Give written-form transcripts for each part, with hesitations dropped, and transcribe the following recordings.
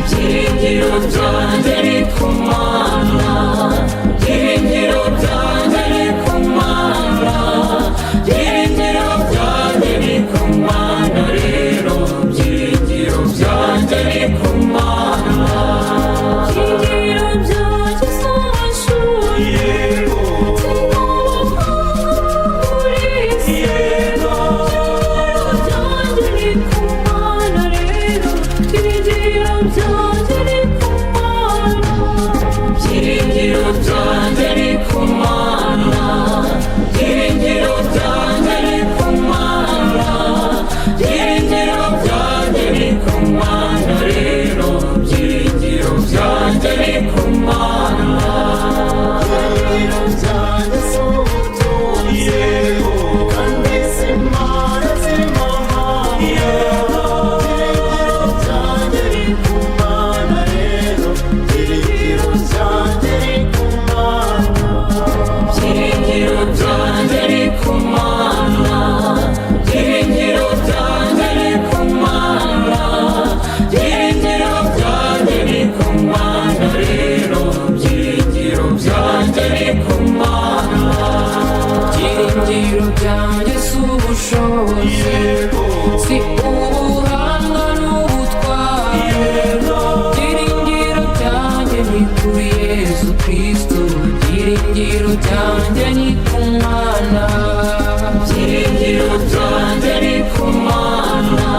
byiringiro byanjye ni ku Mana, byiringiro byanjye ni ku Mana, byiringiro byanjye ni ku Mana, rero byiringiro byanjye ni ku Mana. Byiringiro byanjye si amashuri, yego, sinabahanga muri isi, yego, byiringiro byanjye ni ku Mana, rero byiringiro byanjye ni ku Mana, byiringiro byanjye ni ku Mana, byiringiro byanjye ni ku Mana, byiringiro byanjye ni ku Mana, rero byiringiro byanjye ni ku Mana. Byiringiro byanjye si ubutunzi, yego, kandi si imana z'imahanga, yego, byiringiro byanjye ni ku Mana, rero byiringiro byanjye ni ku Mana, byiringiro byanjye ni ku Mana, byiringiro byanjye ni ku Mana, byiringiro byanjye ni ku Mana, rero byiringiro byanjye ni ku Mana. Byiringiro byanjye si ubushobozi, yego, si ubuhanga n'ubutwari, yego, byiringiro byanjye ni kuri Yesu Kristo, byiringiro byanjye ni ku Mana, byiringiro byanjye ni ku Mana,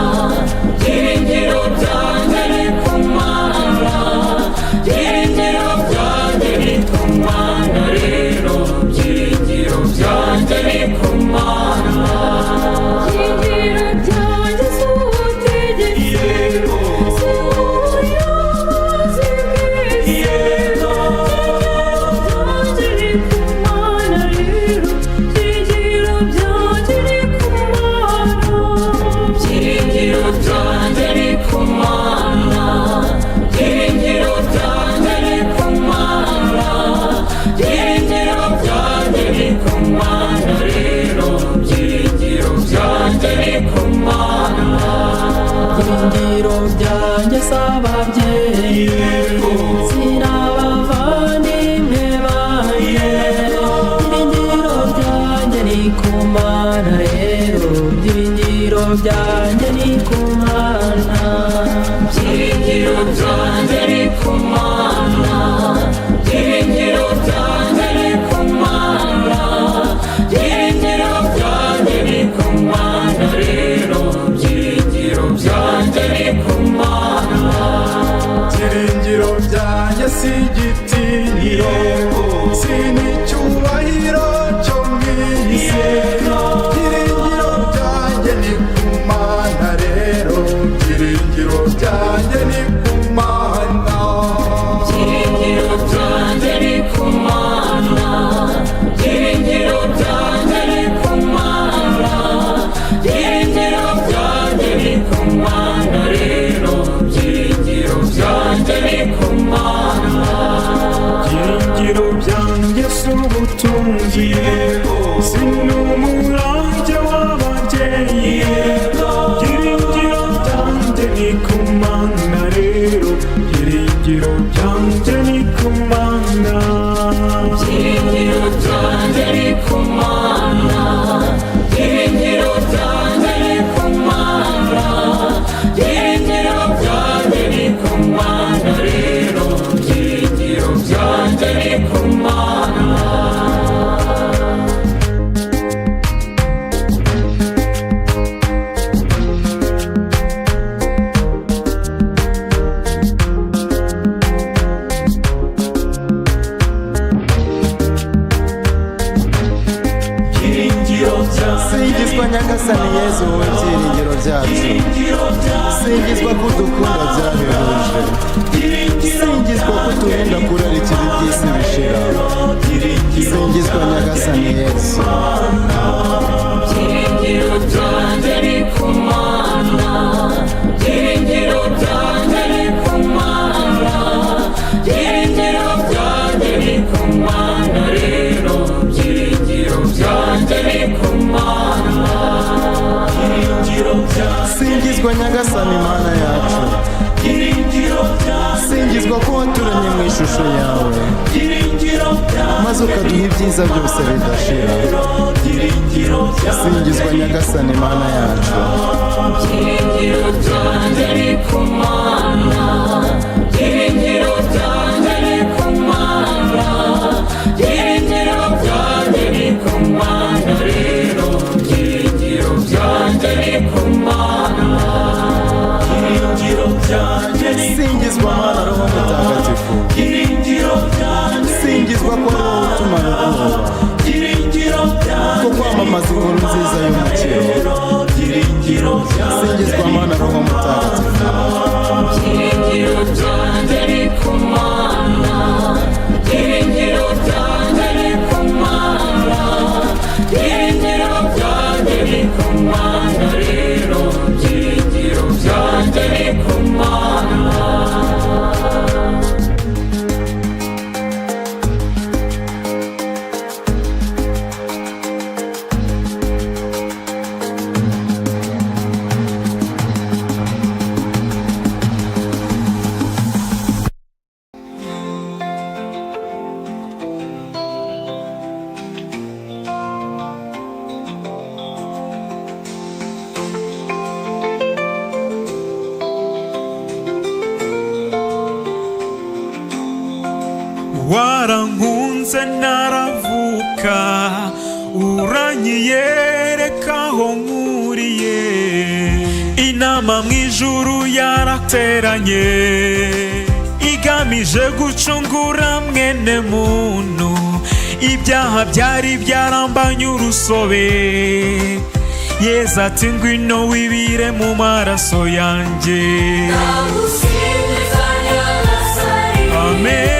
byiringiro byanjye ni ku Mana, byiringiro byanjye ni ku Mana, rero byiringiro byanjye ni ku Mana. Byiringiro byanjye si ubutegetsi, yego, si ubuyobozi bw'isi, yego, byiringiro byanjye ni ku Mana, rero byiringiro byanjye ni ku Mana, byiringiro byanjye ni ku Mana, byiringiro byanjye ni ku Mana, byiringiro byanjye ni ku Mana, rero byiringiro byanjye ni ku Mana. Byiringiro byanjye si ababyeyi, yego, si n'abavandimwe banjye, byiringiro byanjye ni ku Mana, rero byiringiro byanjye ni ku Mana, byiringiro byanjye ni ku Mana, byiringiro byanjye ni ku Mana, byiringiro byanjye ni ku Mana, rero byiringiro byanjye ni ku Mana. Byiringiro byanjye si igitinyiro, si n'icyubahiro cyo mu isi, byiringiro byanjye ni ku Mana, rero byiringiro byanjye ni ku Mana, byiringiro byanjye ni ku Mana, byiringiro byanjye ni ku Mana, byiringiro byanjye ni ku Mana, rero byiringiro byanjye ni ku Mana. Byiringiro byanjye si ubutunzi, yego, si n'umurage w'ababyeyi, yego, byiringiro byanjye ni ku Mana, rero byiringiro byanjye ni ku Mana, byiringiro byanjye ni ku Mana, byiringiro byanjye ni ku Mana, byiringiro byanjye ni ku Mana, rero byiringiro byanjye ni ku Mana. Singizwa Nyagasani Yezu, wowe byiringiro byacu, singizwa ko udukunda byahebuje, singizwa ko uturinda kurarikira iby'isi bishira, singizwa Nyagasani Yezu. Byiringiro byanjye ni ku Mana, byiringiro byanjye ni ku Mana, byiringiro byanjye ni ku Mana, rero byiringiro byanjye ni ku Mana. singizwa nyagasani mana yacu, singizwa ko waturemye mu ishusho yawe maze ukaduha ibyiza byose bidashira. Singizwa nyagasani mana yacu, byiringiro byanjye ni ku Mana, byiringiro byanjye ni ku Mana, byiringiro byanjye ni ku Mana, rero byiringiro byanjye ni ku Mana, byiringiro byanjye ni ku Mana. singizwa mana roho mutagatifu, singizwa ko ari wowe utumara ubwoba, ko kwamamaza inkuru nziza y'umukiro. Singizwa mana roho mutagatifu, byiringiro byanjye ni ku Mana, byiringiro byanjye ni ku Mana, byiringiro byanjye ni ku Mana, rero byiringiro byanjye ni ku Mana. warankunze naravuka, uranyiyereka aho nkuriye, inama mu ijuru yarateranye igamije gucungura mwene muntu, ibyaha byari byarambanye urusobe. Yesu ati ngwino wibire mu maraso yanjye. Amen.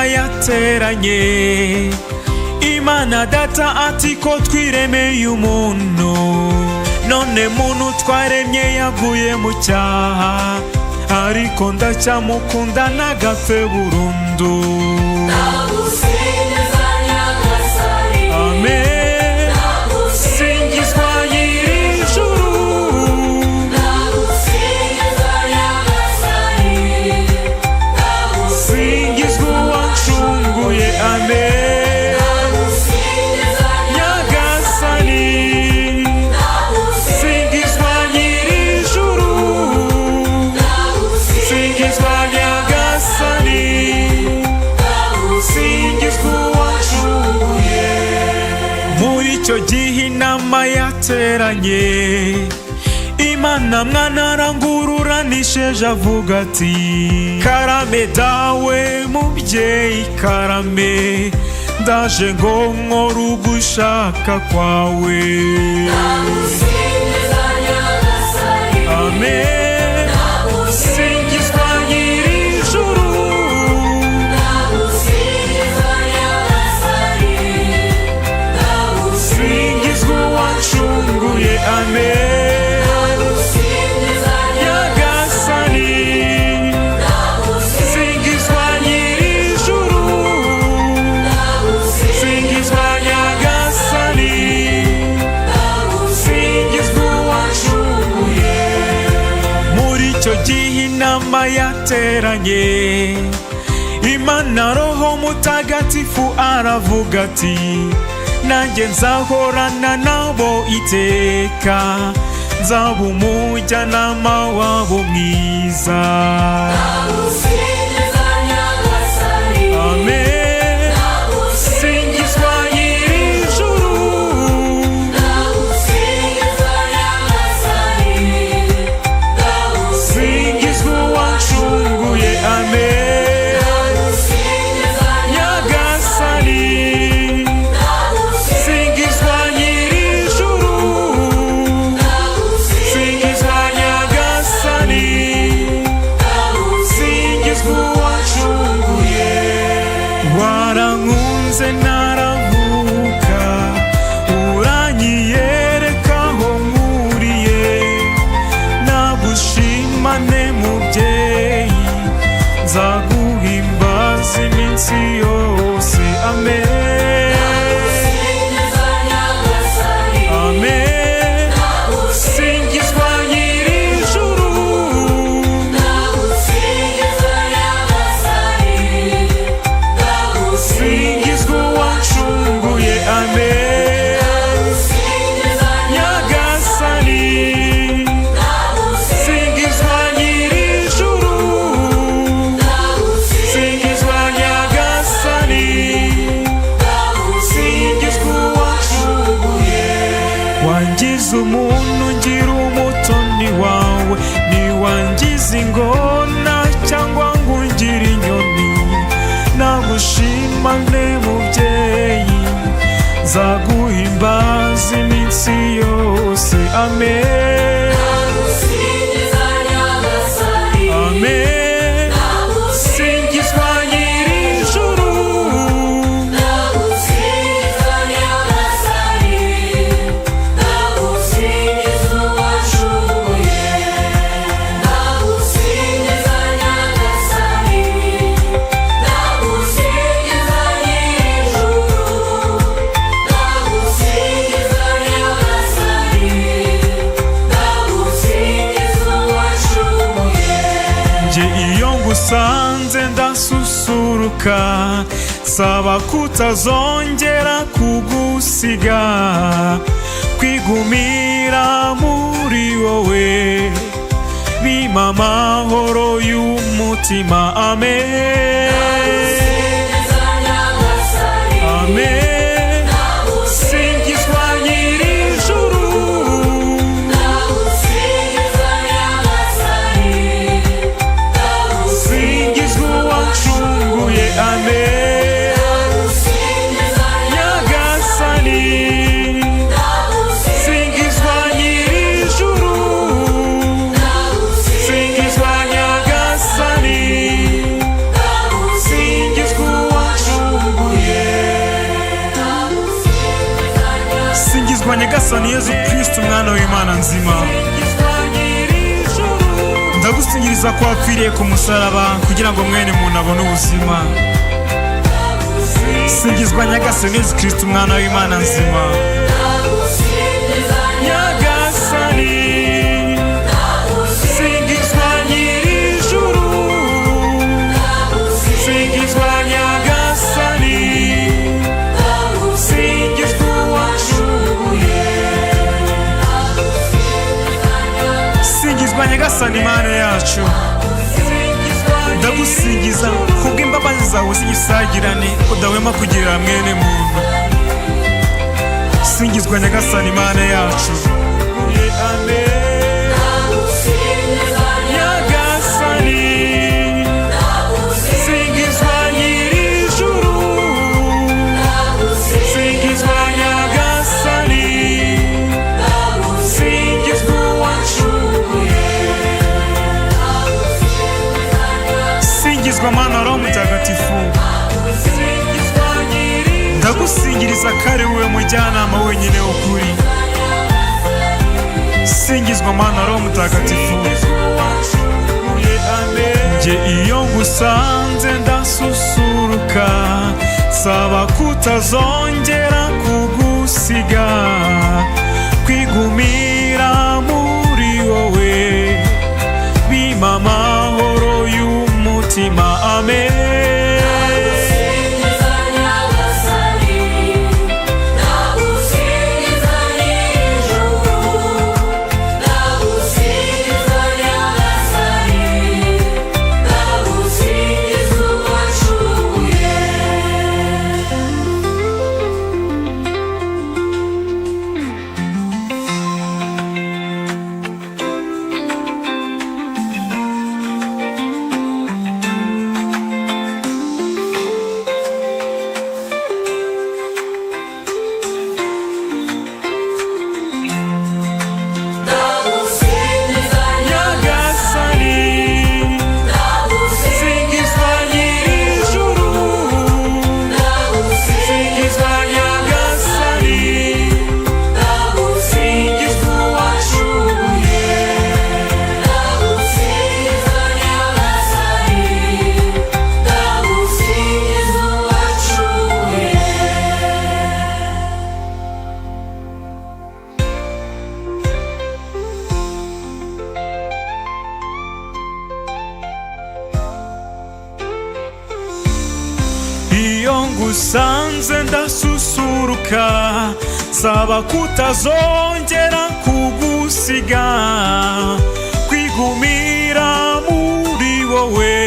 Yateranye Imana data ati ko twiremeye umuntu, none muntu twaremye yaguye mu cyaha, ariko ndacyamukunda ntagapfe burundu. Amen. Singizwa nyir'ijuru, singizwa uwancunguye. Amen. Nyagasani, singizwa nyir'ijuru, singizwa Nyagasani, singizwa uwancunguye. Muri icyo gihe inama yateranye, Imana mwana arangurura nisheje avuga ati karame dawe mubyeyi karame, ndaje ngo nkore ugushaka kwawe. Amen. Singizwa nyir'ijuru, singizwa uwancunguye. Amen. Inama yateranye, Imana roho mutagatifu aravuga ati nanjye nzahorana nabo iteka, nzaba umujyanama wabo mwiza. Amen. Singizwa nyir'ijuru, singizwa uwancunguye. Amen. Nyagasani, singizwa nyir'ijuru, niwangiza umuntu ngira umutoni wawe, niwangiza ingona cyangwa ngo ungire inyoni, nagushima nte mubyeyi, nzaguhimbaza iminsi yose. Amen, amen. Singizwa nyir'ijuru, usanze ndasusuruka, saba kutazongera kugusiga, kwigumira muri wowe bimpa amahoro y'umutima. Amen, amen. Singizwa nyir'ijuru, amen. Nyagasani, singizwa nyir'ijuru, singizwa Nyagasani, singizwa uwacunguye. Singizwa Nyagasani Yezu Kristo, umwana w'Imana nzima, ndagusingiriza ko wapfiriye ku musaraba kugira ngo mwene muntu abone ubuzima. Singizwa Nyagasani Yezu Kristo, umwana w'Imana nzima. Nyagasani, singizwa nyir'ijuru, singizwa Nyagasani, singizwa uwacunguye. Singizwa Nyagasani Mana yacu, ndagusingiza kubw'imbabazi zawe z'igisagirane udahwema kugirira mwene muntu. Singizwa Nyagasani Mana yacu, amen. Nyagasani, singizwa nyir'ijuru, singizwa Nyagasani, singizwa uwacunguye. Singizwa Mana Roho Mutagatifu, ndagusingiriza kare wowe mujyanama wenyine w'ukuri. Singizwa Mana Roho Mutagatifu, nje iyo ngusanze ndasusuruka, saba kutazongera kugusiga, kwigumira muri wowe bimpa amahoro y'umutima. Amen. ngusanze ndasusuruka, saba kutazongera kugusiga, kwigumira muri wowe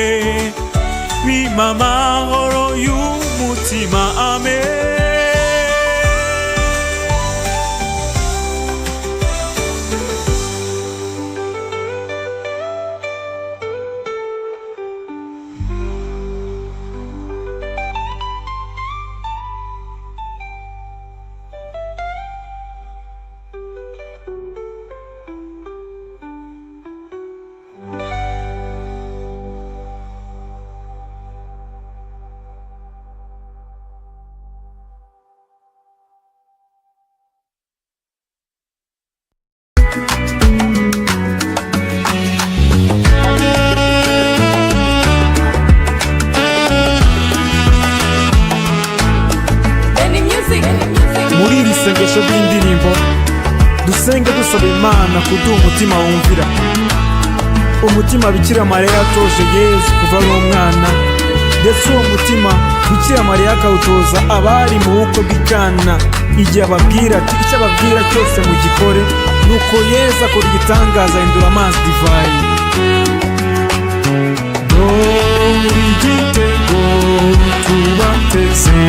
bimpa amahoro y'umutima. Amen. dusenge dusaba Imana kuduha umutima wumvira, umutima Bikira Mariya yatoje Yesu kuva ari umwana, ndetse uwo mutima Bikira Mariya akawutoza abari mu bukwe bw'Ikana, igihe ababwira ati icyo ababwira cyose mugikore. Nuko Yesu akora igitangaza, ahindura amazi divayi. Dore igitego tubateze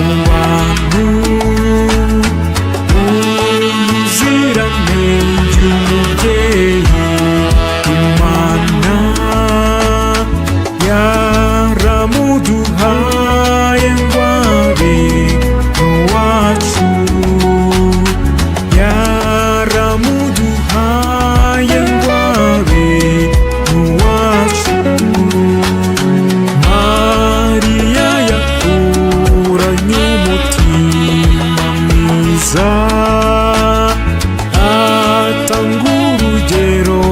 mu bantu, ubuziranenge umubyeyi Imana yaramuduhaye ngo abe uwacu, yaramuduhaye ngo abe uwacu. Mariya yakuranye umutima mwiza, atanga urugero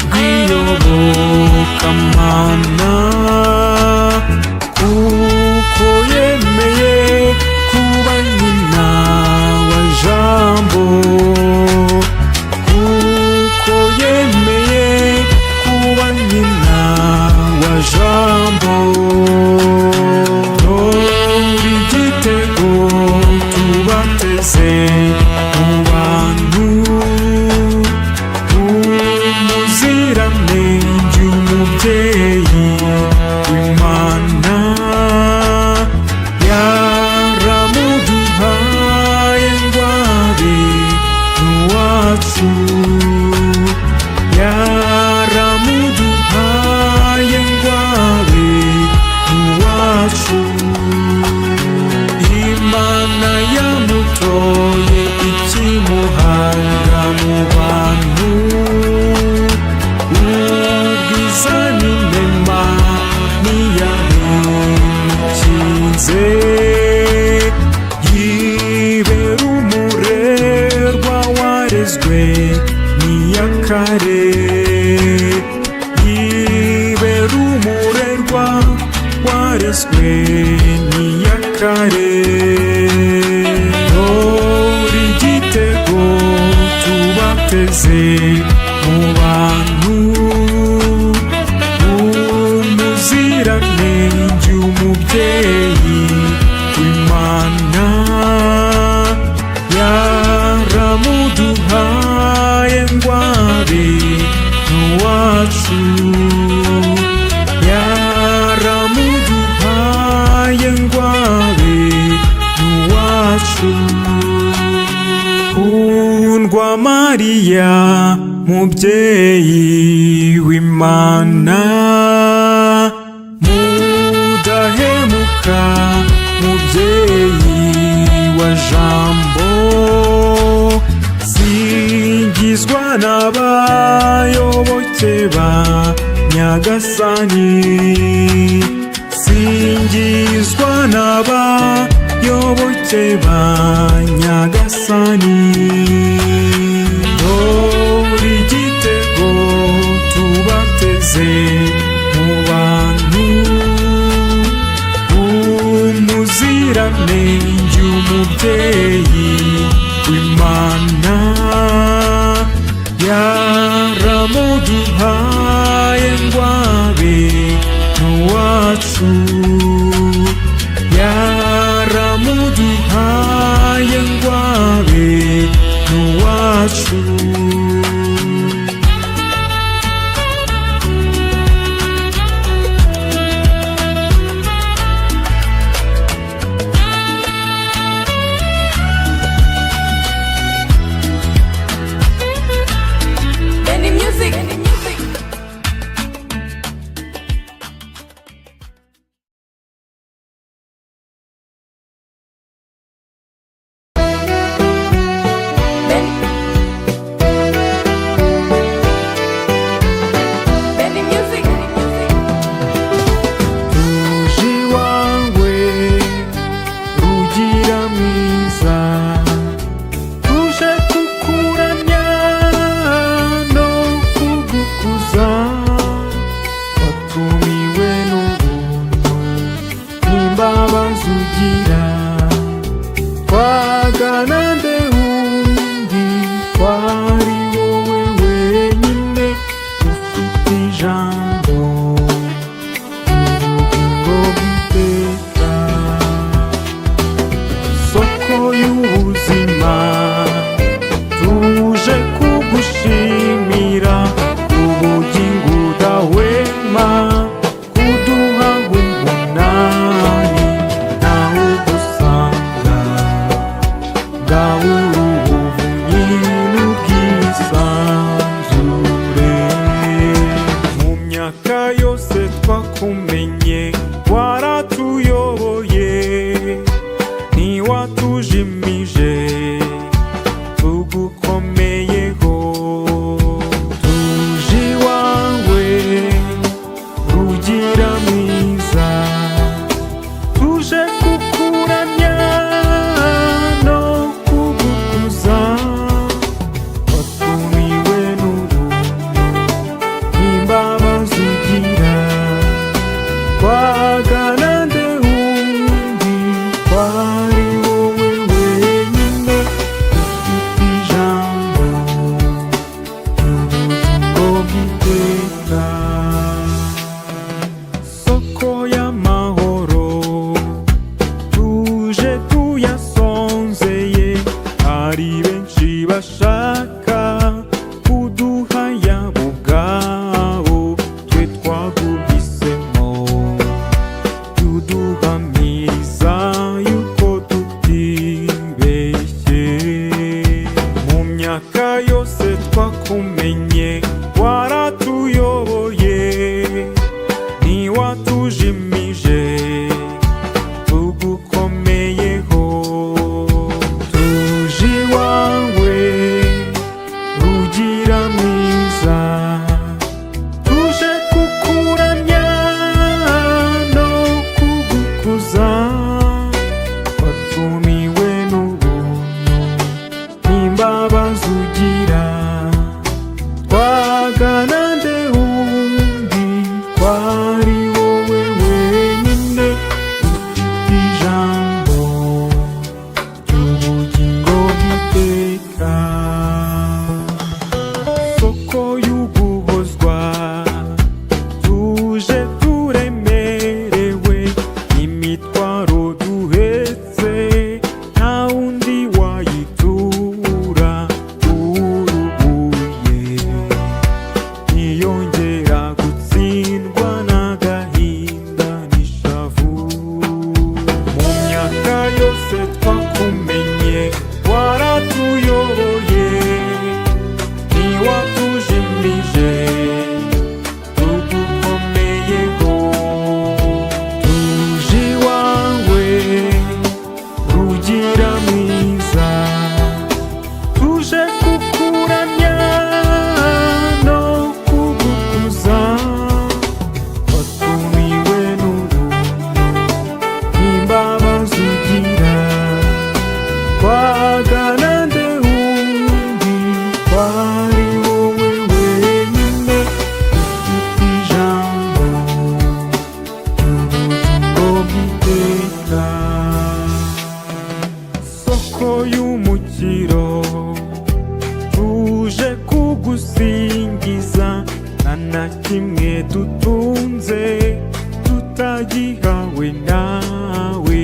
rw'iyobokamana, kuko yemeye kuba nyina wa Jambo, kuko yemeye kuba nyina wa Jambo. Dore igitego tubateze mu bantu, umuziranenge umubyeyi w'Imana yaramuduhaye ngo abe uwacu, yaramuduhaye ngo abe uwacu. Imana yamutoye ikimuhanga mu bantu, ubwiza n'inema ntiyabimukinze, yibera umurerwa warezwe n'iyakare, yibera umurerwa warezwe n'iyakare. Dore igitego tubateze mu bantu, umuziranenge umubyeyi w'Imana yaramuduhaye ngo abe uwacu, yaramuduhaye ngo abe uwacu. Kundwa Mariya mubyeyi w'Imana, mudahemuka mubyeyi wa Jambo, singizwa n'abayoboke ba Nyagasani, singizwa n'abayoboke ba Nyagasani. Dore igitego tubateze mu bantu, umuziranenge umubyeyi w'Imana yaramuduhaye ngo abe uwacu, yaramuduhaye ngo abe uwacu. myaka yose twakumenye waratuyoboye ntiwatujimije tugukomeyeho tuje iwawe rugira mwiza tuje kukuramya no kugukuza watumiwe n'ubuntu n'imbabazi ugira twagana nde wundi kwari wowe wenyine ufite ijambo ry'ubugingo bw'iteka soko y'uguhozwa tuje turemerewe imitwaro duhetse nta wundi wayitura uruhuye ntiyongera gutsindwa n'agahinda n'ishavu mu myaka yose twakumenye waratuyoboye ntiwatujimije tugukomeyeho tuje iwawe rugira mwiza tuje kukuramya no kugukuza watumiwe n'ubuntu n'imbabazi ugira twagana nde wundi kwari wowe wenyine ufite ijambo ry'ubugingo bw'iteka soko y'umukiro tuje kugusingiza nta na kimwe dutunze tutagihawe nawe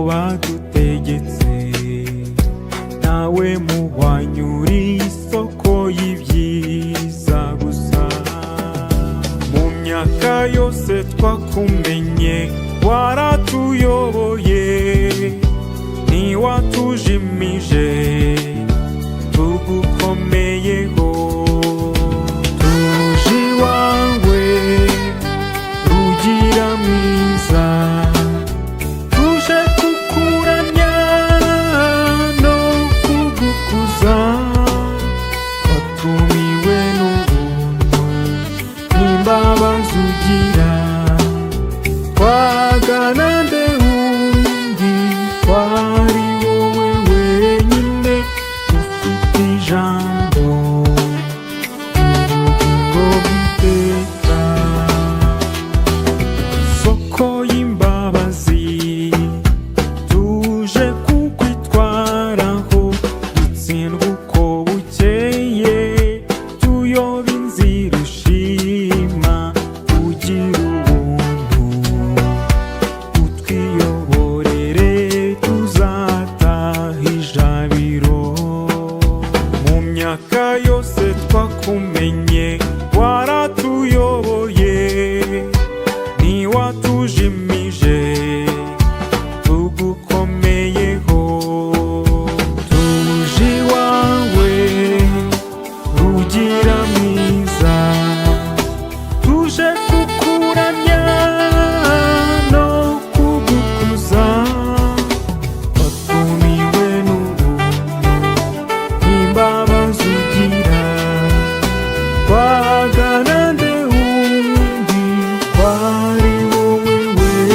wadutegetse nawe muhwanyuri isoko y'ibyiza gusa mu myaka yose twakumenye waratuyoboye ntiwatujimije tugukomeyeho tuje iwawe rugira mwiza tuje kukuramya no kugukuza watumiwe n'ubuntu n'imbabazi ugira twagana nde wundi kwari wowe wenyine ufite ijambo ry'ubugingo bw'iteka soko y'imbabazi tuje kukwitwaraho dutsindwa uko bukeye tuyoba inzira ushima ugira ubuntu utwiyoborere tuzataha ijabiro mu myaka yose twakumenye waratuyoboye ntiwatujimije tugukomeyeho tuje iwawe rugira mwiza tuje kukuramya no kugukuza watumiwe n'ubuntu n'imbabazi ugira twagana nde wundi kwari wowe wenyine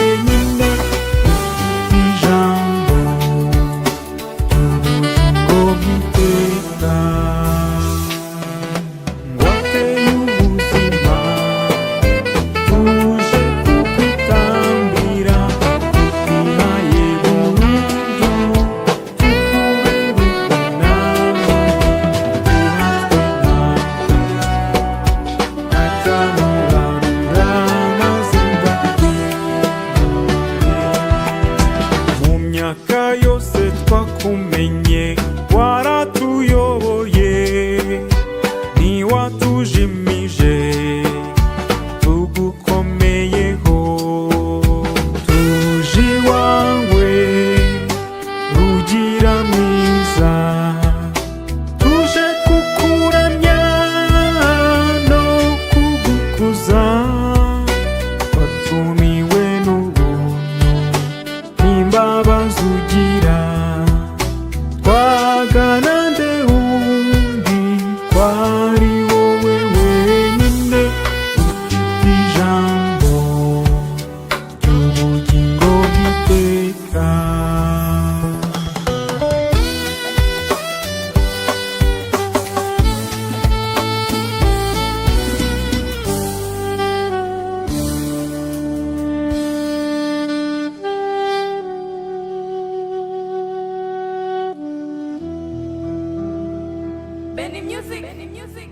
music.